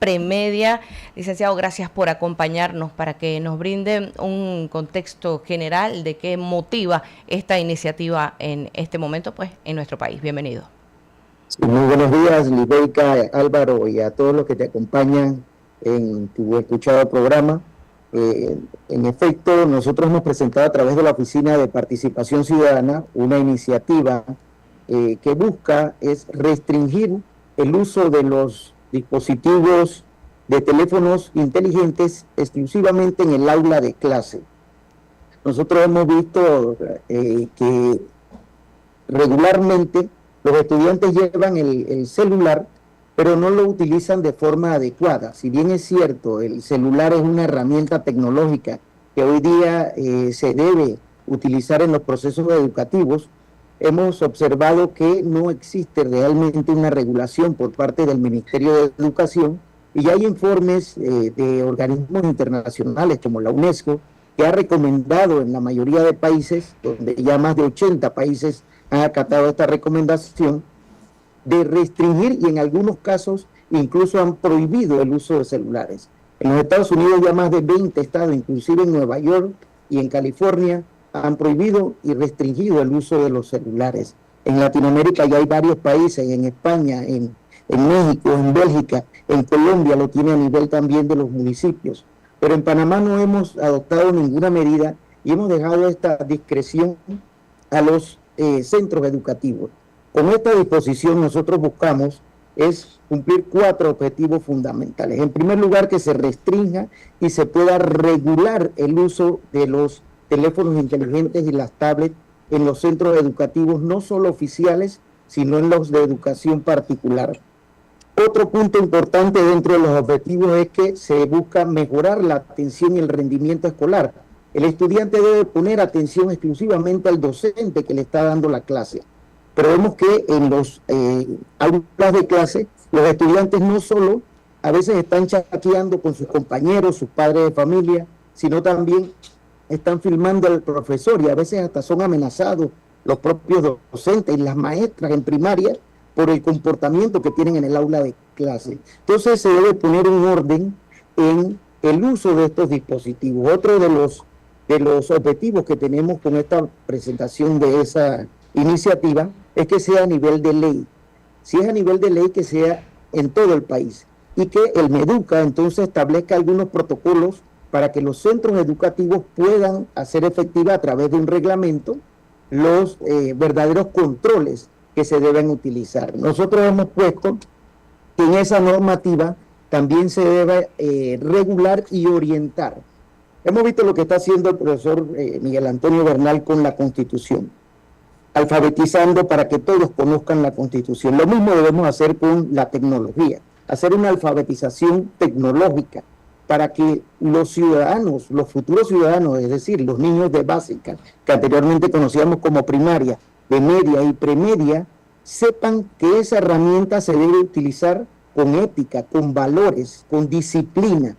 premedia. Licenciado, gracias por acompañarnos para que nos brinde un contexto general de qué motiva esta iniciativa en este momento, pues, en nuestro país. Bienvenido. Sí, muy buenos días, Libeika, Álvaro, y a todos los que te acompañan en tu escuchado programa. En efecto, nosotros hemos presentado a través de la Oficina de Participación Ciudadana una iniciativa que busca es restringir el uso de los dispositivos de teléfonos inteligentes exclusivamente en el aula de clase. Nosotros hemos visto que regularmente los estudiantes llevan el celular, pero no lo utilizan de forma adecuada. Si bien es cierto, el celular es una herramienta tecnológica que hoy día se debe utilizar en los procesos educativos, hemos observado que no existe realmente una regulación por parte del Ministerio de Educación, y ya hay informes de organismos internacionales como la UNESCO que ha recomendado en la mayoría de países, donde ya más de 80 países han acatado esta recomendación, de restringir y en algunos casos incluso han prohibido el uso de celulares. En los Estados Unidos ya más de 20 estados, inclusive en Nueva York y en California, han prohibido y restringido el uso de los celulares. En Latinoamérica ya hay varios países, en España, en México, en Bélgica, en Colombia lo tiene a nivel también de los municipios. Pero en Panamá no hemos adoptado ninguna medida y hemos dejado esta discreción a los centros educativos. Con esta disposición nosotros buscamos es cumplir 4 objetivos fundamentales. En primer lugar, que se restrinja y se pueda regular el uso de los teléfonos inteligentes y las tablets en los centros educativos, no solo oficiales, sino en los de educación particular. Otro punto importante dentro de los objetivos es que se busca mejorar la atención y el rendimiento escolar. El estudiante debe poner atención exclusivamente al docente que le está dando la clase. Pero vemos que en los aulas de clase, los estudiantes no solo a veces están chateando con sus compañeros, sus padres de familia, sino también están filmando al profesor y a veces hasta son amenazados los propios docentes y las maestras en primaria por el comportamiento que tienen en el aula de clase. Entonces se debe poner un orden en el uso de estos dispositivos. Otro de los objetivos que tenemos con esta presentación de esa iniciativa es que sea a nivel de ley. Si es a nivel de ley, que sea en todo el país y que el MEDUCA entonces establezca algunos protocolos para que los centros educativos puedan hacer efectiva a través de un reglamento los verdaderos controles que se deben utilizar. Nosotros hemos puesto que en esa normativa también se debe regular y orientar. Hemos visto lo que está haciendo el profesor Miguel Antonio Bernal con la Constitución, alfabetizando para que todos conozcan la Constitución. Lo mismo debemos hacer con la tecnología, hacer una alfabetización tecnológica para que los ciudadanos, los futuros ciudadanos, es decir, los niños de básica, que anteriormente conocíamos como primaria, de media y premedia, sepan que esa herramienta se debe utilizar con ética, con valores, con disciplina,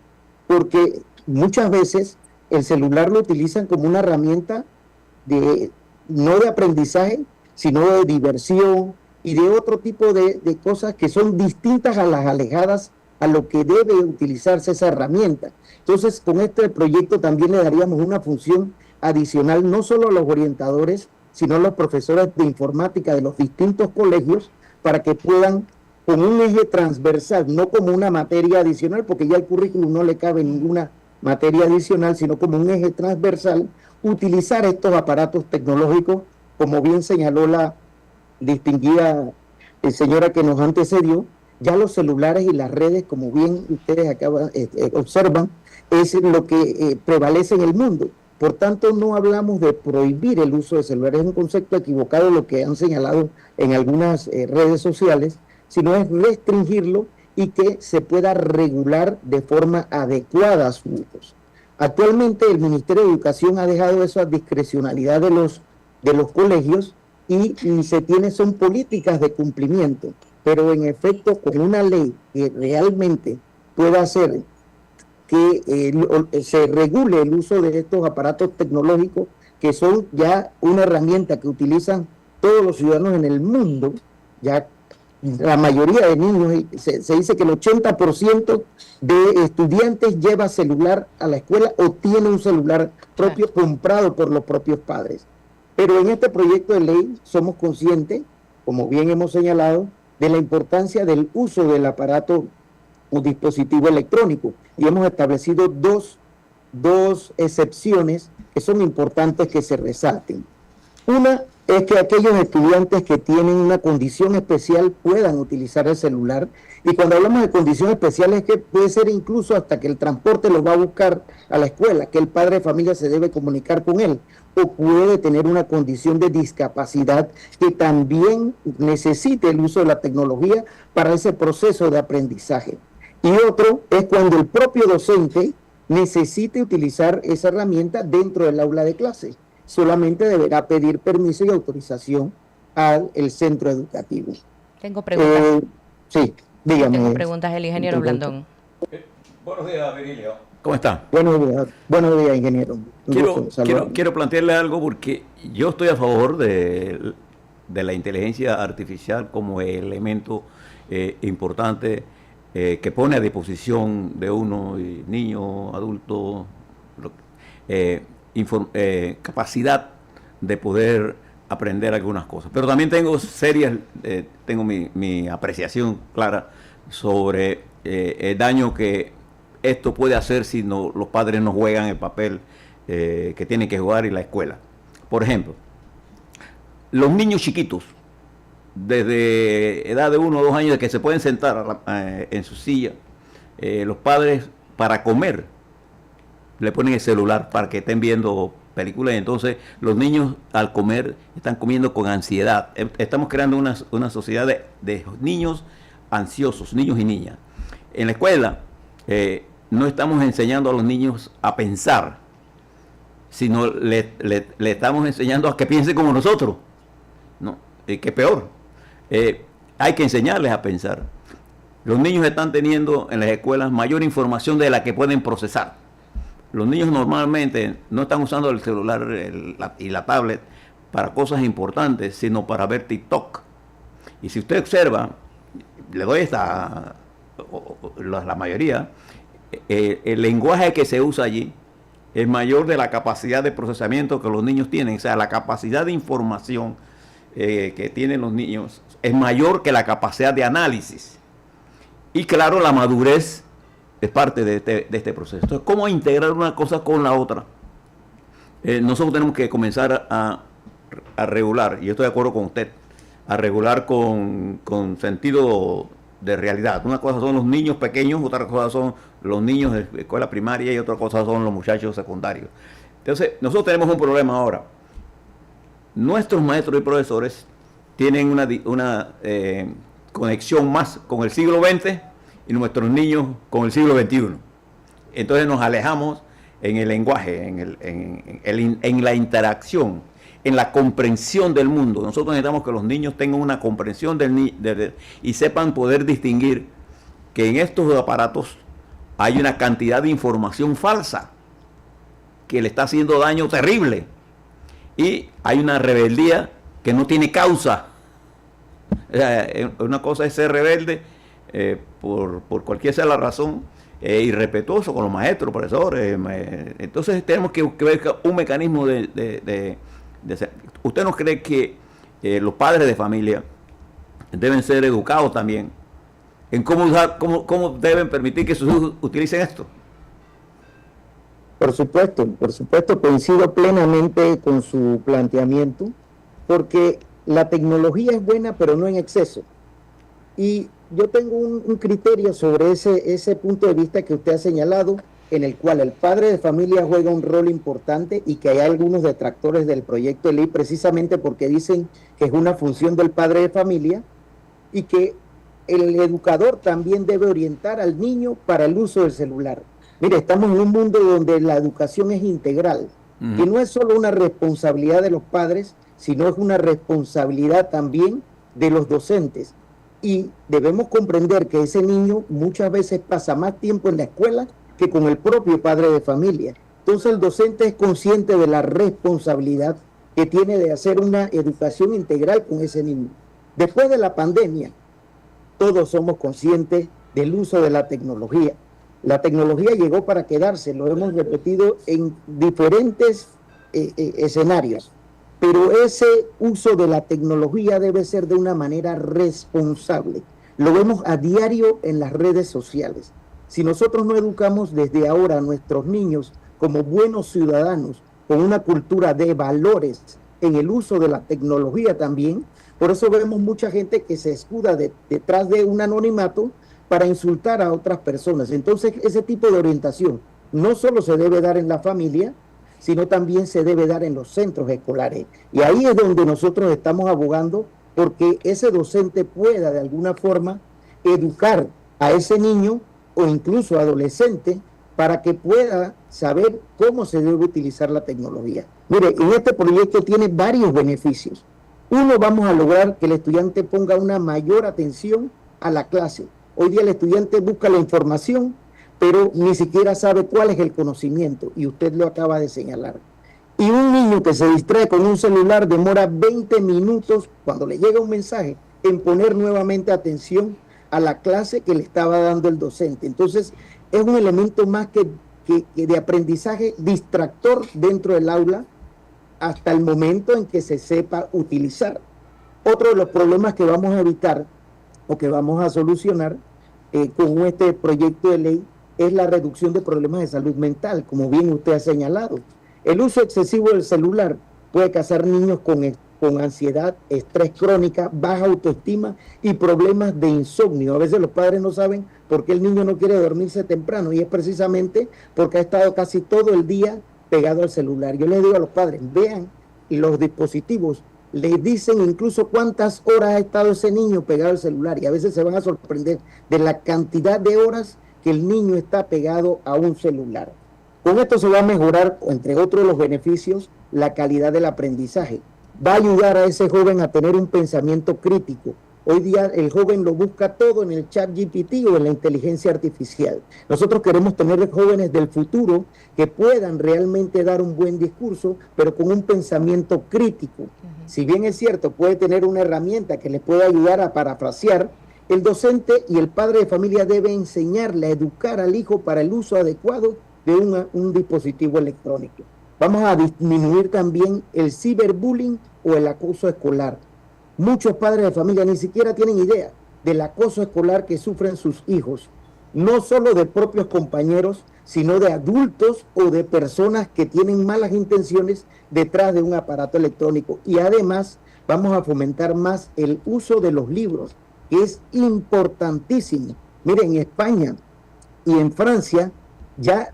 porque muchas veces el celular lo utilizan como una herramienta no de aprendizaje, sino de diversión y de otro tipo de cosas que son distintas a las alejadas a lo que debe utilizarse esa herramienta. Entonces, con este proyecto también le daríamos una función adicional, no solo a los orientadores, sino a los profesores de informática de los distintos colegios, para que puedan, con un eje transversal, no como una materia adicional, porque ya el currículum no le cabe ninguna materia adicional, sino como un eje transversal, utilizar estos aparatos tecnológicos, como bien señaló la distinguida señora que nos antecedió. Ya los celulares y las redes, como bien ustedes observan, es lo que prevalece en el mundo. Por tanto, no hablamos de prohibir el uso de celulares, es un concepto equivocado lo que han señalado en algunas redes sociales, sino es restringirlo y que se pueda regular de forma adecuada a sus usos. Actualmente el Ministerio de Educación ha dejado esa discrecionalidad de los colegios y son políticas de cumplimiento, pero en efecto con una ley que realmente pueda hacer que se regule el uso de estos aparatos tecnológicos, que son ya una herramienta que utilizan todos los ciudadanos en el mundo, ya la mayoría de niños, se dice que el 80% de estudiantes lleva celular a la escuela o tiene un celular propio comprado por los propios padres. Pero en este proyecto de ley somos conscientes, como bien hemos señalado, de la importancia del uso del aparato o dispositivo electrónico. Y hemos establecido dos excepciones que son importantes que se resalten. Una es que aquellos estudiantes que tienen una condición especial puedan utilizar el celular. Y cuando hablamos de condición especial es que puede ser incluso hasta que el transporte lo va a buscar a la escuela, que el padre de familia se debe comunicar con él, o puede tener una condición de discapacidad que también necesite el uso de la tecnología para ese proceso de aprendizaje. Y otro es cuando el propio docente necesite utilizar esa herramienta dentro del aula de clase. Solamente deberá pedir permiso y autorización al centro educativo. Tengo preguntas. Sí, dígame. Tengo preguntas del ingeniero Blandón. Buenos días, Virilio. ¿Cómo está? Buenos días, ingeniero. Quiero plantearle algo porque yo estoy a favor de la inteligencia artificial como elemento importante que pone a disposición de uno, niño, adulto, capacidad de poder aprender algunas cosas. Pero también tengo tengo mi apreciación clara sobre el daño que esto puede hacer si los padres no juegan el papel que tienen que jugar en la escuela. Por ejemplo, los niños chiquitos, desde edad de 1 o 2 años, de que se pueden sentar en su silla, los padres para comer le ponen el celular para que estén viendo películas, y entonces los niños al comer están comiendo con ansiedad. Estamos creando una sociedad de niños ansiosos, niños y niñas. En la escuela no estamos enseñando a los niños a pensar, sino le estamos enseñando a que piensen como nosotros, ¿no? Que es peor. Hay que enseñarles a pensar. Los niños están teniendo en las escuelas mayor información de la que pueden procesar. Los niños normalmente no están usando el celular y la tablet para cosas importantes, sino para ver TikTok. Y si usted observa, le doy la mayoría, el lenguaje que se usa allí es mayor de la capacidad de procesamiento que los niños tienen. O sea, la capacidad de información que tienen los niños es mayor que la capacidad de análisis. Y claro, la madurez es parte de este proceso. Entonces, ¿cómo integrar una cosa con la otra? Nosotros tenemos que comenzar a regular, y yo estoy de acuerdo con usted, a regular con sentido de realidad. Una cosa son los niños pequeños, otra cosa son los niños de escuela primaria y otra cosa son los muchachos secundarios. Entonces, nosotros tenemos un problema ahora. Nuestros maestros y profesores tienen una conexión más con el siglo XX y nuestros niños con el siglo XXI. Entonces nos alejamos en el lenguaje, en la interacción, en la comprensión del mundo. Nosotros necesitamos que los niños tengan una comprensión y sepan poder distinguir que en estos aparatos hay una cantidad de información falsa que le está haciendo daño terrible. Y hay una rebeldía que no tiene causa. Una cosa es ser rebelde por cualquier sea la razón, irrespetuoso con los maestros, profesores. Entonces tenemos que ver un mecanismo de ser. ¿Usted no cree que los padres de familia deben ser educados también en cómo deben permitir que sus hijos utilicen esto? Por supuesto, coincido plenamente con su planteamiento, porque la tecnología es buena, pero no en exceso. Y yo tengo un criterio sobre ese punto de vista que usted ha señalado, en el cual el padre de familia juega un rol importante y que hay algunos detractores del proyecto de ley precisamente porque dicen que es una función del padre de familia y que el educador también debe orientar al niño para el uso del celular. Mire, estamos en un mundo donde la educación es integral y no es solo una responsabilidad de los padres, sino es una responsabilidad también de los docentes. Y debemos comprender que ese niño muchas veces pasa más tiempo en la escuela que con el propio padre de familia. Entonces el docente es consciente de la responsabilidad que tiene de hacer una educación integral con ese niño. Después de la pandemia, todos somos conscientes del uso de la tecnología. La tecnología llegó para quedarse, lo hemos repetido en diferentes escenarios, pero ese uso de la tecnología debe ser de una manera responsable. Lo vemos a diario en las redes sociales. Si nosotros no educamos desde ahora a nuestros niños como buenos ciudadanos, con una cultura de valores en el uso de la tecnología también, por eso vemos mucha gente que se escuda detrás de un anonimato para insultar a otras personas. Entonces, ese tipo de orientación no solo se debe dar en la familia, sino también se debe dar en los centros escolares. Y ahí es donde nosotros estamos abogando porque ese docente pueda de alguna forma educar a ese niño o incluso adolescente para que pueda saber cómo se debe utilizar la tecnología. Mire, en este proyecto tiene varios beneficios. Uno, vamos a lograr que el estudiante ponga una mayor atención a la clase. Hoy día el estudiante busca la información, pero ni siquiera sabe cuál es el conocimiento, y usted lo acaba de señalar. Y un niño que se distrae con un celular demora 20 minutos cuando le llega un mensaje en poner nuevamente atención a la clase que le estaba dando el docente. Entonces, es un elemento más que de aprendizaje distractor dentro del aula hasta el momento en que se sepa utilizar. Otro de los problemas que vamos a evitar o que vamos a solucionar con este proyecto de ley es la reducción de problemas de salud mental, como bien usted ha señalado. El uso excesivo del celular puede causar niños con ansiedad, estrés crónica, baja autoestima y problemas de insomnio. A veces los padres no saben por qué el niño no quiere dormirse temprano, y es precisamente porque ha estado casi todo el día pegado al celular. Yo les digo a los padres, vean los dispositivos, les dicen incluso cuántas horas ha estado ese niño pegado al celular, y a veces se van a sorprender de la cantidad de horas que el niño está pegado a un celular. Con esto se va a mejorar, entre otros los beneficios, la calidad del aprendizaje. Va a ayudar a ese joven a tener un pensamiento crítico. Hoy día el joven lo busca todo en el chat GPT o en la inteligencia artificial. Nosotros queremos tener jóvenes del futuro que puedan realmente dar un buen discurso, pero con un pensamiento crítico. Si bien es cierto, puede tener una herramienta que les pueda ayudar a parafrasear, el docente y el padre de familia debe enseñarle a educar al hijo para el uso adecuado de un dispositivo electrónico. Vamos a disminuir también el ciberbullying o el acoso escolar. Muchos padres de familia ni siquiera tienen idea del acoso escolar que sufren sus hijos, no solo de propios compañeros, sino de adultos o de personas que tienen malas intenciones detrás de un aparato electrónico. Y además vamos a fomentar más el uso de los libros, que es importantísimo. Miren, en España y en Francia ya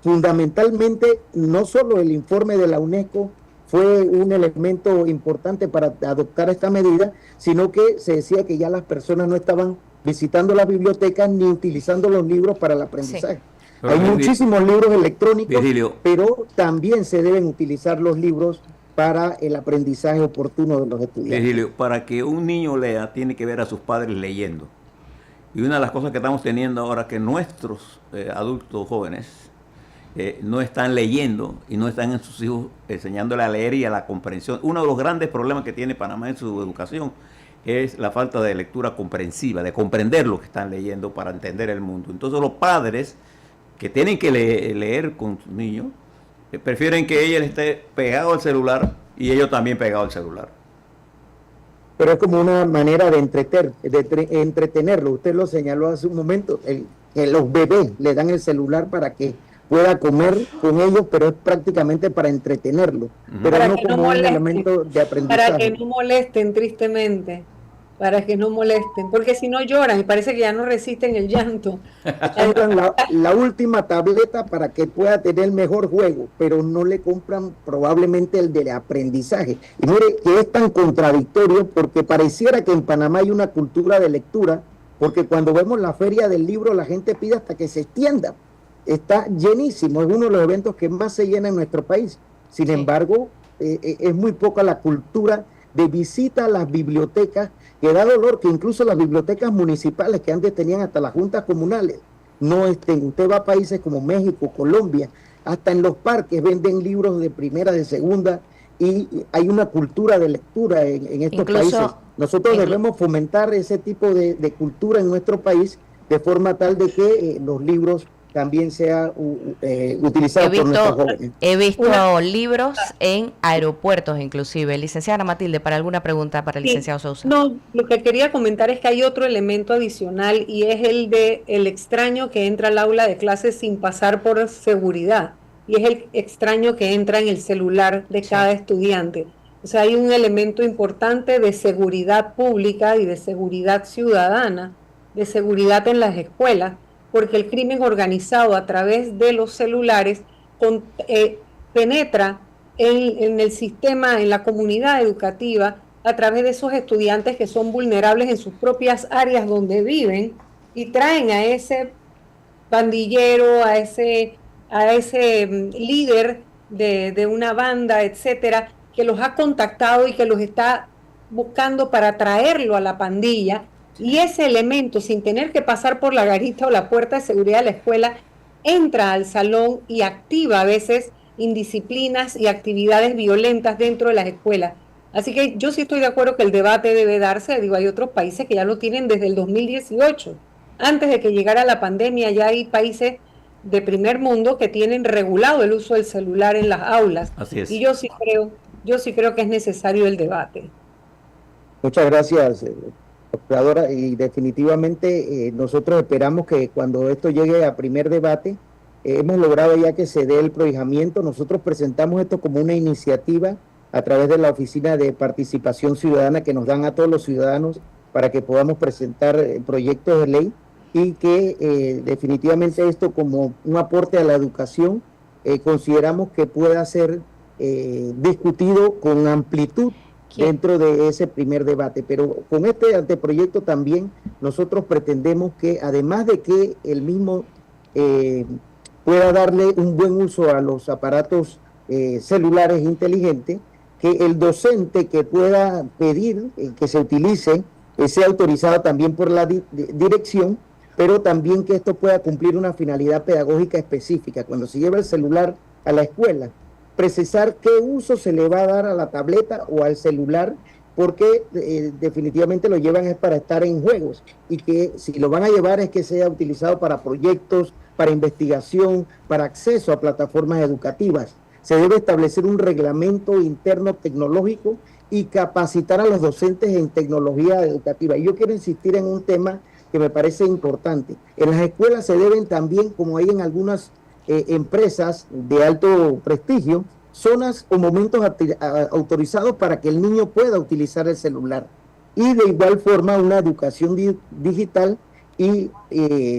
fundamentalmente no solo el informe de la UNESCO fue un elemento importante para adoptar esta medida, sino que se decía que ya las personas no estaban visitando las bibliotecas ni utilizando los libros para el aprendizaje. Sí. Hay muchísimos libros electrónicos, Virgilio, pero también se deben utilizar los libros para el aprendizaje oportuno de los estudiantes. Virgilio, para que un niño lea, tiene que ver a sus padres leyendo. Y una de las cosas que estamos teniendo ahora que nuestros adultos jóvenes no están leyendo y no están en sus hijos enseñándole a leer y a la comprensión. Uno de los grandes problemas que tiene Panamá en su educación es la falta de lectura comprensiva, de comprender lo que están leyendo para entender el mundo. Entonces los padres que tienen que leer con sus niños prefieren que ella esté pegado al celular y ellos también pegados al celular. Pero es como una manera de entretenerlo. Usted lo señaló hace un momento, que los bebés le dan el celular para que pueda comer con ellos, pero es prácticamente para entretenerlo, pero para no como un elemento de aprendizaje. Para que no molesten tristemente, para que no molesten, porque si no lloran y parece que ya no resisten el llanto. Compran la última tableta para que pueda tener mejor juego, pero no le compran probablemente el de aprendizaje. Y mire que es tan contradictorio porque pareciera que en Panamá hay una cultura de lectura, porque cuando vemos la feria del libro la gente pide hasta que se extienda. Está llenísimo, es uno de los eventos que más se llena en nuestro país. Sin embargo, es muy poca la cultura de visita a las bibliotecas, que da dolor que incluso las bibliotecas municipales, que antes tenían hasta las juntas comunales, no estén. Usted va a países como México, Colombia, hasta en los parques venden libros de primera, de segunda, y hay una cultura de lectura en estos países. Nosotros debemos fomentar ese tipo de cultura en nuestro país de forma tal de que los libros también sean utilizados por nuestros jóvenes. He visto libros en aeropuertos inclusive. Licenciada Matilde, ¿para alguna pregunta para el licenciado Sousa? No, lo que quería comentar es que hay otro elemento adicional y es el de el extraño que entra al aula de clases sin pasar por seguridad. Y es el extraño que entra en el celular de cada estudiante. O sea, hay un elemento importante de seguridad pública y de seguridad ciudadana, de seguridad en las escuelas, porque el crimen organizado a través de los celulares penetra en el sistema, en la comunidad educativa, a través de esos estudiantes que son vulnerables en sus propias áreas donde viven y traen a ese pandillero, a ese líder de una banda, etcétera, que los ha contactado y que los está buscando para traerlo a la pandilla. Y ese elemento, sin tener que pasar por la garita o la puerta de seguridad de la escuela, entra al salón y activa a veces indisciplinas y actividades violentas dentro de las escuelas. Así que yo sí estoy de acuerdo que el debate debe darse. Digo, hay otros países que ya lo tienen desde el 2018. Antes de que llegara la pandemia, ya hay países de primer mundo que tienen regulado el uso del celular en las aulas. Así es. Y yo sí creo que es necesario el debate. Muchas gracias, doctora, y definitivamente nosotros esperamos que cuando esto llegue a primer debate, hemos logrado ya que se dé el prohijamiento. Nosotros presentamos esto como una iniciativa a través de la Oficina de Participación Ciudadana que nos dan a todos los ciudadanos para que podamos presentar proyectos de ley y que definitivamente esto como un aporte a la educación consideramos que pueda ser discutido con amplitud dentro de ese primer debate. Pero con este anteproyecto también nosotros pretendemos que además de que el mismo pueda darle un buen uso a los aparatos celulares inteligentes, que el docente que pueda pedir que se utilice sea autorizado también por la dirección, pero también que esto pueda cumplir una finalidad pedagógica específica. Cuando se lleva el celular a la escuela, precisar qué uso se le va a dar a la tableta o al celular, porque definitivamente lo llevan es para estar en juegos, y que si lo van a llevar es que sea utilizado para proyectos, para investigación, para acceso a plataformas educativas. Se debe establecer un reglamento interno tecnológico y capacitar a los docentes en tecnología educativa. Y yo quiero insistir en un tema que me parece importante. En las escuelas se deben también, como hay en algunas empresas de alto prestigio, zonas o momentos autorizados para que el niño pueda utilizar el celular. Y de igual forma una educación digital y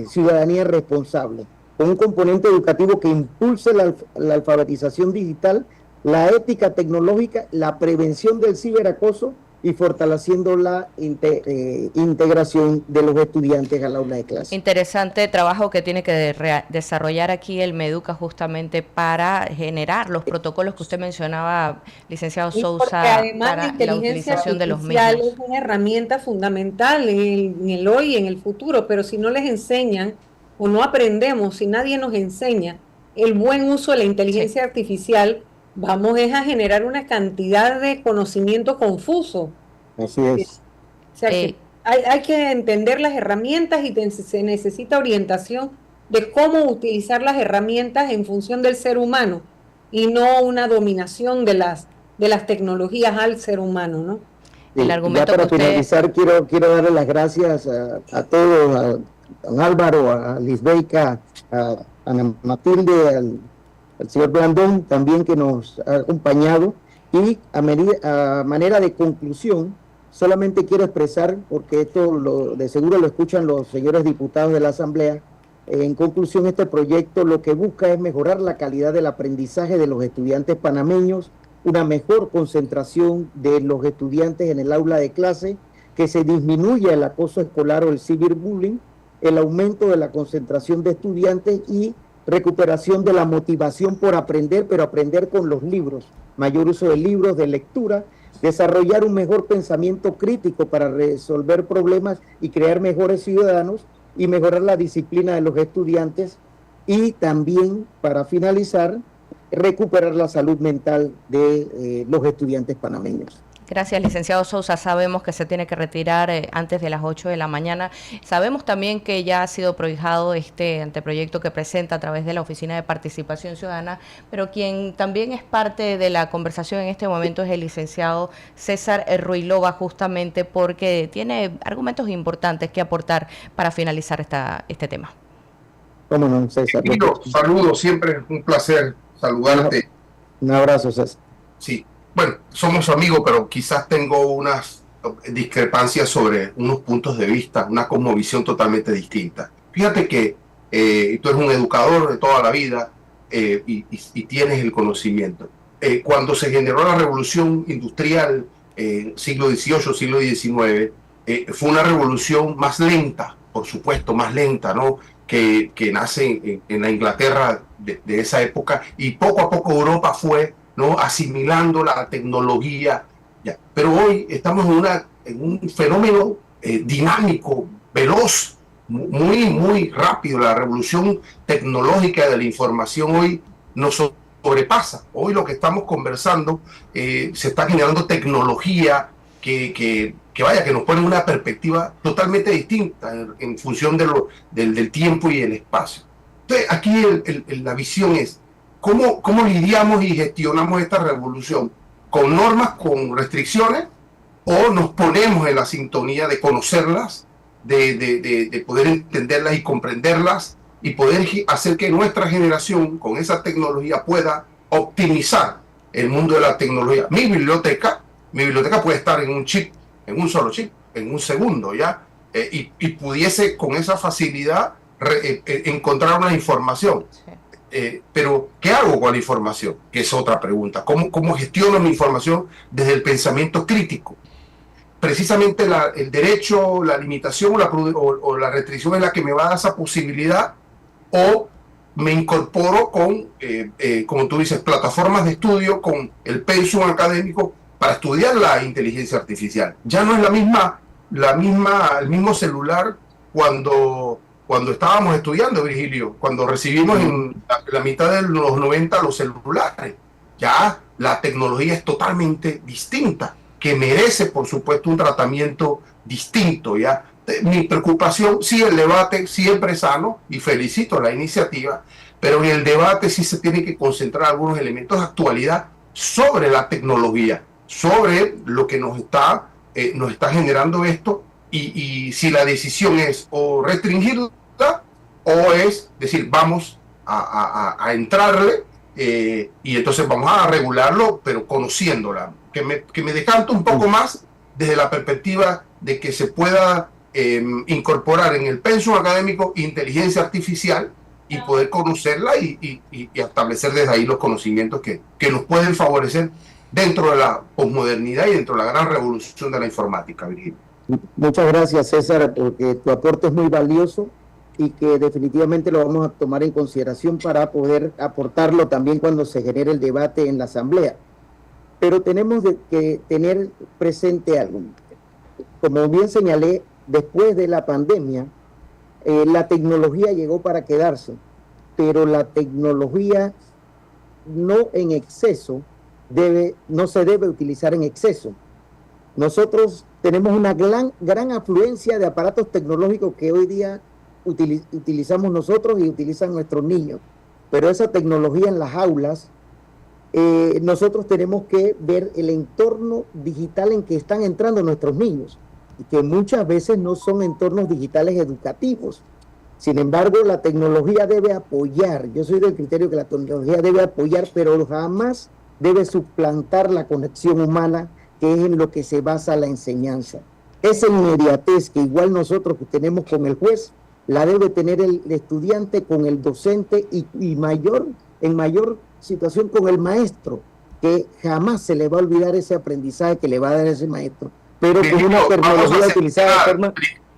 ciudadanía responsable, con un componente educativo que impulse la alfabetización digital, la ética tecnológica, la prevención del ciberacoso y fortaleciendo la integración de los estudiantes al aula de clase. Interesante trabajo que tiene que desarrollar aquí el MEDUCA justamente para generar los protocolos que usted mencionaba, licenciado Sousa, además para la utilización de los mismos. Es una herramienta fundamental en el hoy y en el futuro, pero si no les enseñan o no aprendemos, si nadie nos enseña el buen uso de la inteligencia artificial, vamos a generar una cantidad de conocimiento confuso. Así es. O sea, que hay que entender las herramientas y se necesita orientación de cómo utilizar las herramientas en función del ser humano y no una dominación de las tecnologías al ser humano, ¿no? Sí, el argumento ya para finalizar, quiero darle las gracias a todos, a don Álvaro, a Lisbeica, a Ana Matilde, al señor Blandón también, que nos ha acompañado, y a manera de conclusión solamente quiero expresar, porque esto de seguro lo escuchan los señores diputados de la Asamblea, en conclusión, este proyecto lo que busca es mejorar la calidad del aprendizaje de los estudiantes panameños, una mejor concentración de los estudiantes en el aula de clase, que se disminuya el acoso escolar o el ciberbullying, el aumento de la concentración de estudiantes y recuperación de la motivación por aprender, pero aprender con los libros, mayor uso de libros, de lectura, desarrollar un mejor pensamiento crítico para resolver problemas y crear mejores ciudadanos y mejorar la disciplina de los estudiantes, y también, para finalizar, recuperar la salud mental de los estudiantes panameños. Gracias, licenciado Sousa. Sabemos que se tiene que retirar antes de las 8 de la mañana. Sabemos también que ya ha sido prohijado este anteproyecto que presenta a través de la Oficina de Participación Ciudadana, pero quien también es parte de la conversación en este momento es el licenciado César Ruilova, justamente porque tiene argumentos importantes que aportar para finalizar este tema. ¿Cómo no, César? Saludos, siempre es un placer saludarte. Un abrazo, César. Sí, bueno, somos amigos, pero quizás tengo unas discrepancias sobre unos puntos de vista, una cosmovisión totalmente distinta. Fíjate que tú eres un educador de toda la vida y tienes el conocimiento. Cuando se generó la revolución industrial, siglo XVIII, siglo XIX, fue una revolución más lenta, por supuesto, más lenta, ¿no? Que nace en la Inglaterra de esa época, y poco a poco Europa fue, ¿no?, asimilando la tecnología. Ya. Pero hoy estamos en un fenómeno dinámico, veloz, muy rápido. La revolución tecnológica de la información hoy nos sobrepasa. Hoy lo que estamos conversando, se está generando tecnología que nos pone una perspectiva totalmente distinta en función del tiempo y el espacio. Entonces, aquí la visión es ¿cómo lidiamos y gestionamos esta revolución? ¿Con normas, con restricciones? ¿O nos ponemos en la sintonía de conocerlas, de poder entenderlas y comprenderlas, y poder hacer que nuestra generación con esa tecnología pueda optimizar el mundo de la tecnología? Mi biblioteca puede estar en un chip, en un solo chip, en un segundo, ¿ya? Y pudiese con esa facilidad encontrar una información. Sí. Pero, ¿qué hago con la información? Que es otra pregunta. ¿Cómo gestiono mi información desde el pensamiento crítico? Precisamente el derecho, la limitación o la restricción es la que me va a dar esa posibilidad, o me incorporo con, como tú dices, plataformas de estudio, con el pensum académico para estudiar la inteligencia artificial. Ya no es el mismo celular cuando estábamos estudiando, Virgilio, cuando recibimos en la mitad de los 90 los celulares. Ya la tecnología es totalmente distinta, que merece, por supuesto, un tratamiento distinto, ¿ya? Mi preocupación, sí, el debate siempre es sano, y felicito la iniciativa, pero en el debate sí se tiene que concentrar algunos elementos de actualidad sobre la tecnología, sobre lo que nos está generando esto, y si la decisión es o restringirla o es decir, vamos a entrarle, y entonces vamos a regularlo, pero conociéndola, que me decanto un poco más desde la perspectiva de que se pueda incorporar en el pensum académico inteligencia artificial y poder conocerla y establecer desde ahí los conocimientos que nos pueden favorecer dentro de la posmodernidad y dentro de la gran revolución de la informática, Virgilio. Muchas gracias, César, porque tu aporte es muy valioso y que definitivamente lo vamos a tomar en consideración para poder aportarlo también cuando se genere el debate en la Asamblea. Pero tenemos que tener presente algo. Como bien señalé, después de la pandemia, la tecnología llegó para quedarse, pero la tecnología no en exceso, no se debe utilizar en exceso. Nosotros tenemos una gran afluencia de aparatos tecnológicos que hoy día utilizamos nosotros y utilizan nuestros niños, pero esa tecnología en las aulas, nosotros tenemos que ver el entorno digital en que están entrando nuestros niños, y que muchas veces no son entornos digitales educativos. Sin embargo, la tecnología debe apoyar. Yo soy del criterio que la tecnología debe apoyar, pero jamás debe suplantar la conexión humana, que es en lo que se basa la enseñanza. Esa inmediatez que igual nosotros que tenemos con el juez, la debe tener el estudiante con el docente, y en mayor situación con el maestro, que jamás se le va a olvidar ese aprendizaje que le va a dar ese maestro, pero con una tecnología utilizada de forma...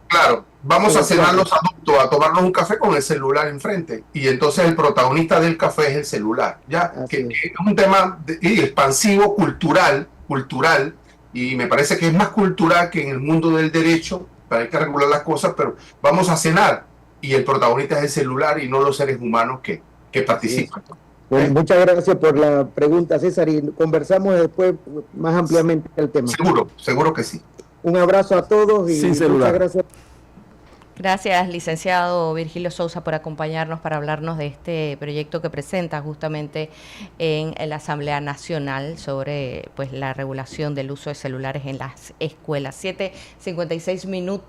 Claro, vamos a cenar los adultos, a tomarnos un café con el celular enfrente, y entonces el protagonista del café es el celular, ¿ya? Que es un tema expansivo, cultural, y me parece que es más cultural que en el mundo del derecho, para hay que regular las cosas, pero vamos a cenar y el protagonista es el celular y no los seres humanos que participan. Bueno, muchas gracias por la pregunta, César, y conversamos después más ampliamente el tema. Seguro que sí. Un abrazo a todos y Sin celular. muchas gracias. Gracias, licenciado Virgilio Sousa, por acompañarnos para hablarnos de este proyecto que presenta justamente en la Asamblea Nacional sobre pues la regulación del uso de celulares en las escuelas. 7:56 minutos.